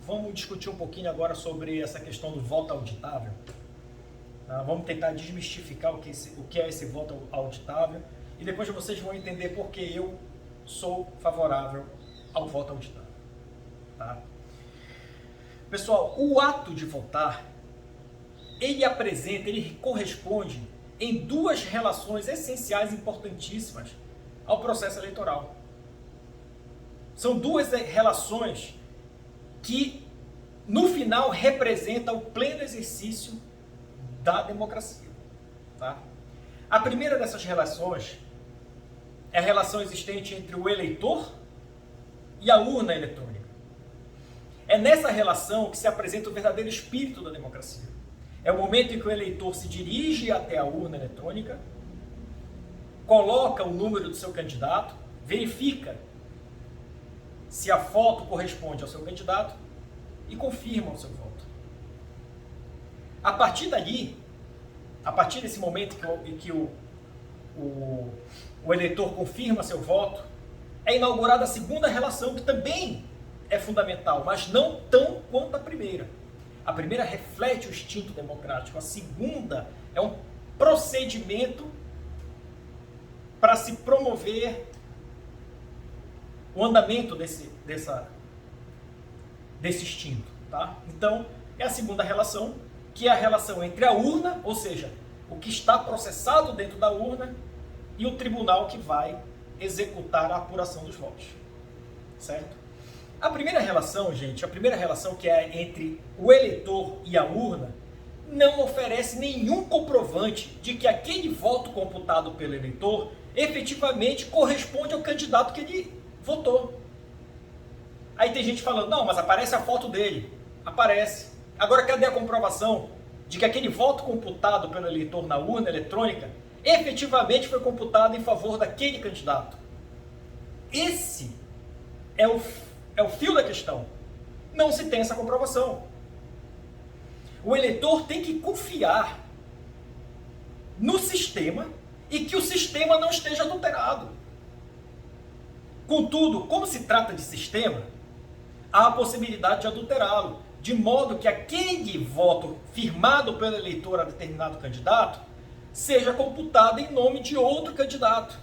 vamos discutir um pouquinho agora sobre essa questão do voto auditável. Vamos tentar desmistificar o que é esse voto auditável e depois vocês vão entender por que eu sou favorável ao voto auditável. Tá? Pessoal, o ato de votar, ele corresponde em duas relações essenciais importantíssimas ao processo eleitoral. São duas relações que, no final, representam o pleno exercício da democracia. Tá? A primeira dessas relações é a relação existente entre o eleitor e a urna eletrônica. É nessa relação que se apresenta o verdadeiro espírito da democracia. É o momento em que o eleitor se dirige até a urna eletrônica, coloca o número do seu candidato, verifica se a foto corresponde ao seu candidato e confirma o seu voto. A partir dali, a partir desse momento em que o eleitor confirma seu voto, é inaugurada a segunda relação, que também é fundamental, mas não tão quanto a primeira. A primeira reflete o instinto democrático, a segunda é um procedimento para se promover o andamento desse instinto. Tá? Então, é a segunda relação, que é a relação entre a urna, ou seja, o que está processado dentro da urna, e o tribunal que vai executar a apuração dos votos. Certo? A primeira relação, gente, que é entre o eleitor e a urna, não oferece nenhum comprovante de que aquele voto computado pelo eleitor efetivamente corresponde ao candidato que ele votou. Aí tem gente falando, não, mas aparece a foto dele. Aparece. Agora, cadê a comprovação de que aquele voto computado pelo eleitor na urna eletrônica efetivamente foi computado em favor daquele candidato? Esse é o fio da questão. Não se tem essa comprovação. O eleitor tem que confiar no sistema e que o sistema não esteja adulterado. Contudo, como se trata de sistema, há a possibilidade de adulterá-lo, de modo que aquele voto firmado pelo eleitor a determinado candidato seja computado em nome de outro candidato.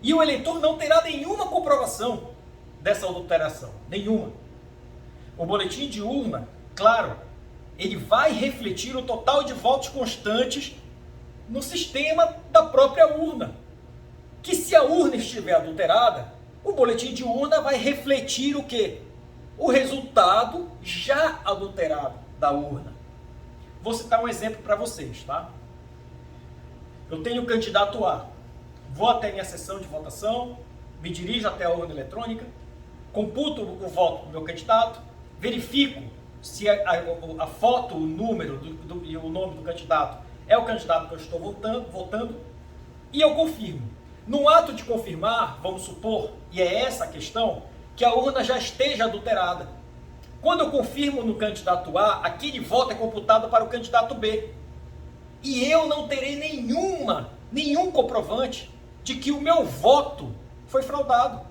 E o eleitor não terá nenhuma comprovação dessa adulteração, nenhuma. O boletim de urna, claro, ele vai refletir o total de votos constantes no sistema da própria urna. Que se a urna estiver adulterada, o boletim de urna vai refletir o quê? O resultado já adulterado da urna. Vou citar um exemplo para vocês, tá? Eu tenho o candidato A, vou até minha sessão de votação, me dirijo até a urna eletrônica, computo o voto do meu candidato, verifico se a foto, o número e o nome do candidato é o candidato que eu estou votando, e eu confirmo. No ato de confirmar, vamos supor, e é essa a questão, que a urna já esteja adulterada. Quando eu confirmo no candidato A, aquele voto é computado para o candidato B. E eu não terei nenhum comprovante de que o meu voto foi fraudado.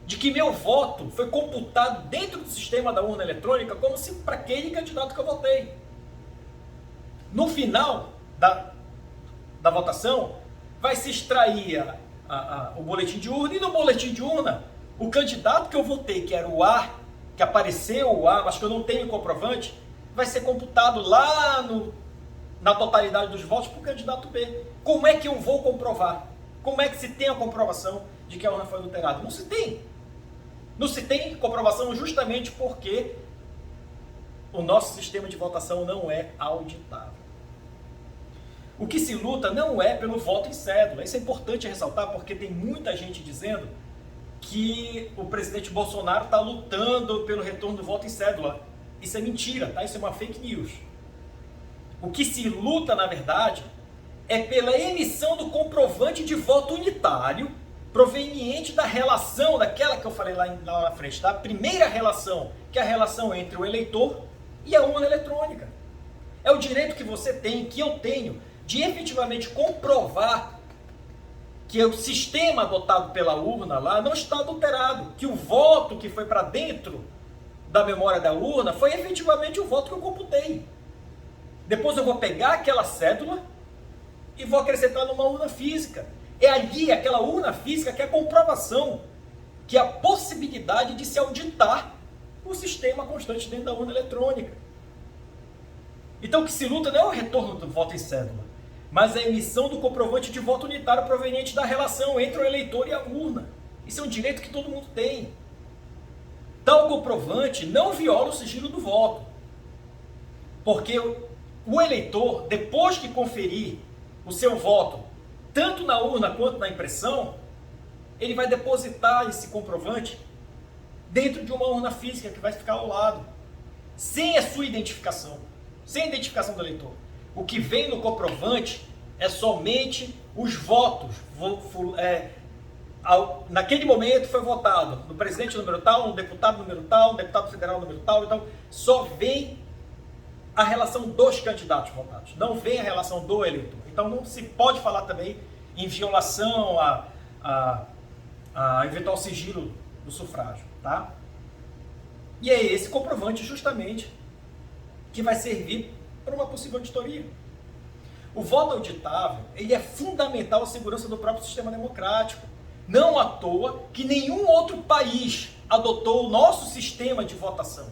De que meu voto foi computado dentro do sistema da urna eletrônica como se para aquele candidato que eu votei. No final da votação, vai se extrair o boletim de urna, e no boletim de urna, o candidato que eu votei, que era o A, que apareceu o A, mas que eu não tenho comprovante, vai ser computado lá na totalidade dos votos para o candidato B. Como é que eu vou comprovar? Como é que se tem a comprovação de que a urna foi adulterada? Não se tem. Não se tem comprovação justamente porque o nosso sistema de votação não é auditável. O que se luta não é pelo voto em cédula. Isso é importante ressaltar porque tem muita gente dizendo que o presidente Bolsonaro está lutando pelo retorno do voto em cédula. Isso é mentira, tá? Isso é uma fake news. O que se luta, na verdade, é pela emissão do comprovante de voto unitário proveniente da relação, daquela que eu falei lá na frente, da primeira relação, que é a relação entre o eleitor e a urna eletrônica. É o direito que você tem, que eu tenho, de efetivamente comprovar que o sistema adotado pela urna lá não está adulterado, que o voto que foi para dentro da memória da urna foi efetivamente o voto que eu computei. Depois eu vou pegar aquela cédula e vou acrescentar numa urna física. É ali, aquela urna física, que é a comprovação, que é a possibilidade de se auditar o sistema constante dentro da urna eletrônica. Então o que se luta não é o retorno do voto em cédula, mas a emissão do comprovante de voto unitário proveniente da relação entre o eleitor e a urna. Isso é um direito que todo mundo tem. Tal comprovante não viola o sigilo do voto, porque o eleitor, depois que conferir o seu voto, tanto na urna quanto na impressão, ele vai depositar esse comprovante dentro de uma urna física que vai ficar ao lado, sem a sua identificação, sem a identificação do eleitor. O que vem no comprovante é somente os votos. Naquele momento foi votado no presidente número tal, no deputado número tal, no deputado federal número tal. Então só vem a relação dos candidatos votados, não vem a relação do eleitor. Então não se pode falar também em violação a eventual sigilo do sufrágio, tá? E é esse comprovante justamente que vai servir para uma possível auditoria. O voto auditável, ele é fundamental à segurança do próprio sistema democrático. Não à toa que nenhum outro país adotou o nosso sistema de votação.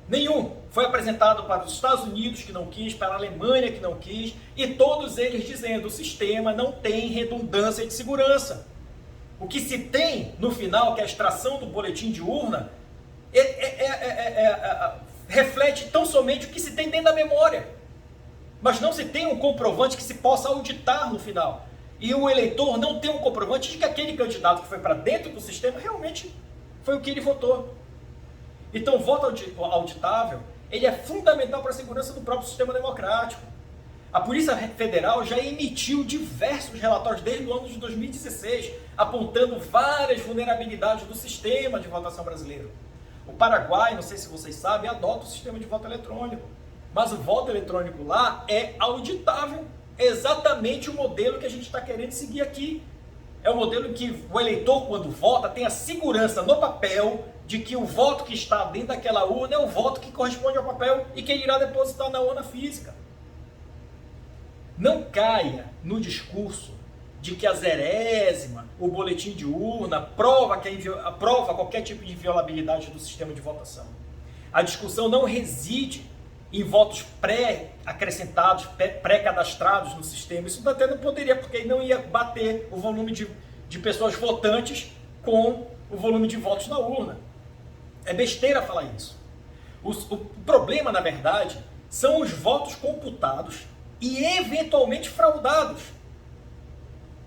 Nenhum. Foi apresentado para os Estados Unidos, que não quis, para a Alemanha, que não quis, e todos eles dizendo: o sistema não tem redundância de segurança. O que se tem no final, que é a extração do boletim de urna, reflete tão somente o que se tem dentro da memória. Mas não se tem um comprovante que se possa auditar no final. E o eleitor não tem um comprovante de que aquele candidato que foi para dentro do sistema realmente foi o que ele votou. Então o voto auditável, ele é fundamental para a segurança do próprio sistema democrático. A Polícia Federal já emitiu diversos relatórios desde o ano de 2016, apontando várias vulnerabilidades do sistema de votação brasileiro. O Paraguai, não sei se vocês sabem, adota o sistema de voto eletrônico. Mas o voto eletrônico lá é auditável. É exatamente o modelo que a gente está querendo seguir aqui. É o modelo em que o eleitor, quando vota, tem a segurança no papel de que o voto que está dentro daquela urna é o voto que corresponde ao papel e que ele irá depositar na urna física. Não caia no discurso de que a zerésima, o boletim de urna, prova qualquer tipo de inviolabilidade do sistema de votação. A discussão não reside em votos pré-acrescentados, pré-cadastrados no sistema. Isso até não poderia, porque aí não ia bater o volume de pessoas votantes com o volume de votos na urna. É besteira falar isso. O problema, na verdade, são os votos computados e eventualmente fraudados,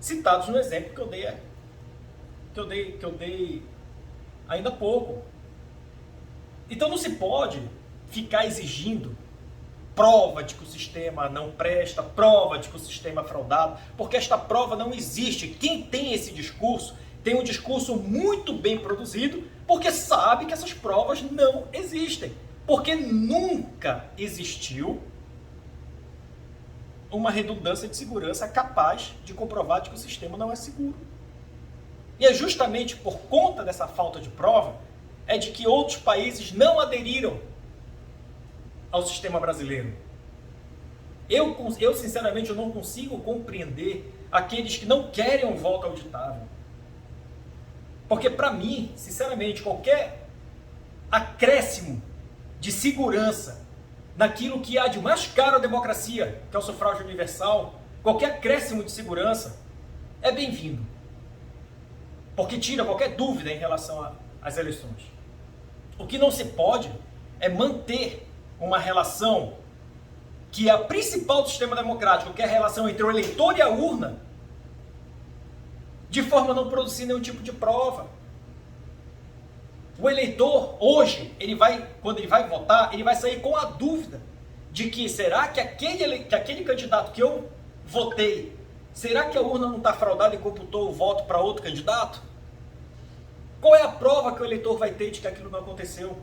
citados no exemplo que eu dei ainda há pouco. Então não se pode ficar exigindo prova de que o sistema não presta, prova de que o sistema é fraudado, porque esta prova não existe. Quem tem esse discurso tem um discurso muito bem produzido, porque sabe que essas provas não existem, porque nunca existiu uma redundância de segurança capaz de comprovar de que o sistema não é seguro. E é justamente por conta dessa falta de prova é de que outros países não aderiram ao sistema brasileiro. Eu sinceramente, eu não consigo compreender aqueles que não querem um voto auditável. Porque para mim, sinceramente, qualquer acréscimo de segurança naquilo que há de mais caro à democracia, que é o sufrágio universal, qualquer acréscimo de segurança é bem-vindo. Porque tira qualquer dúvida em relação às eleições. O que não se pode é manter uma relação que é a principal do sistema democrático, que é a relação entre o eleitor e a urna, de forma a não produzir nenhum tipo de prova. O eleitor, hoje, quando ele vai votar, ele vai sair com a dúvida de que será que aquele candidato que eu votei, será que a urna não está fraudada e computou o voto para outro candidato? Qual é a prova que o eleitor vai ter de que aquilo não aconteceu?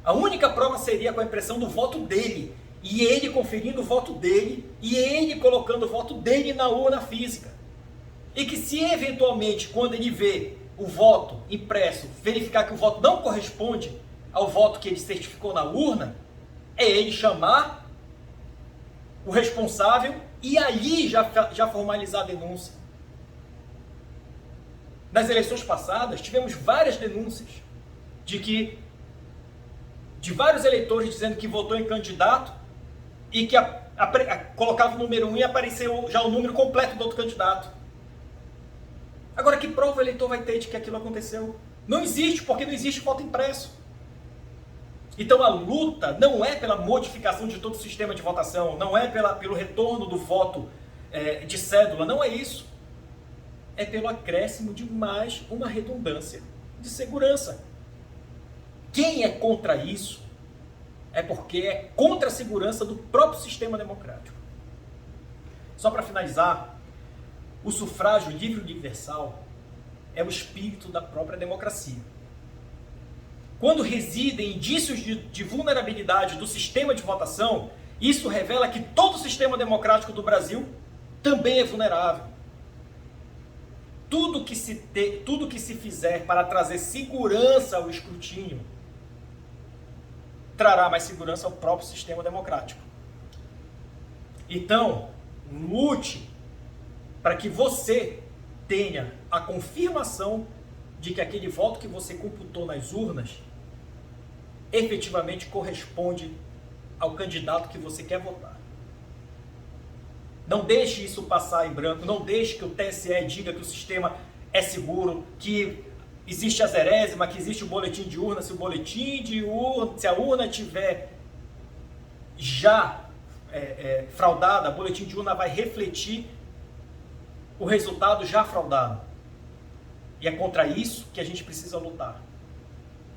A única prova seria com a impressão do voto dele, e ele conferindo o voto dele, e ele colocando o voto dele na urna física. E que se eventualmente, quando ele vê o voto impresso, verificar que o voto não corresponde ao voto que ele certificou na urna, é ele chamar o responsável e ali já formalizar a denúncia. Nas eleições passadas, tivemos várias denúncias de vários eleitores dizendo que votou em candidato e que colocava o número 1 e apareceu já o número completo do outro candidato. Agora, que prova o eleitor vai ter de que aquilo aconteceu? Não existe, porque não existe voto impresso. Então a luta não é pela modificação de todo o sistema de votação, não é pelo retorno do voto de cédula, não é isso. É pelo acréscimo de mais uma redundância de segurança. Quem é contra isso é porque é contra a segurança do próprio sistema democrático. Só para finalizar, o sufrágio livre e universal é o espírito da própria democracia. Quando residem indícios de vulnerabilidade do sistema de votação, isso revela que todo o sistema democrático do Brasil também é vulnerável. Tudo que se fizer para trazer segurança ao escrutínio trará mais segurança ao próprio sistema democrático. Então, lute para que você tenha a confirmação de que aquele voto que você computou nas urnas efetivamente corresponde ao candidato que você quer votar. Não deixe isso passar em branco, não deixe que o TSE diga que o sistema é seguro, que existe a zerésima, que existe o boletim de urna. Se a urna tiver já fraudada, o boletim de urna vai refletir o resultado já fraudado. E é contra isso que a gente precisa lutar.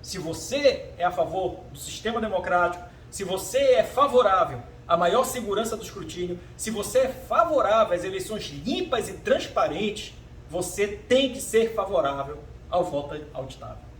Se você é a favor do sistema democrático, se você é favorável à maior segurança do escrutínio, se você é favorável às eleições limpas e transparentes, você tem que ser favorável ao voto auditável.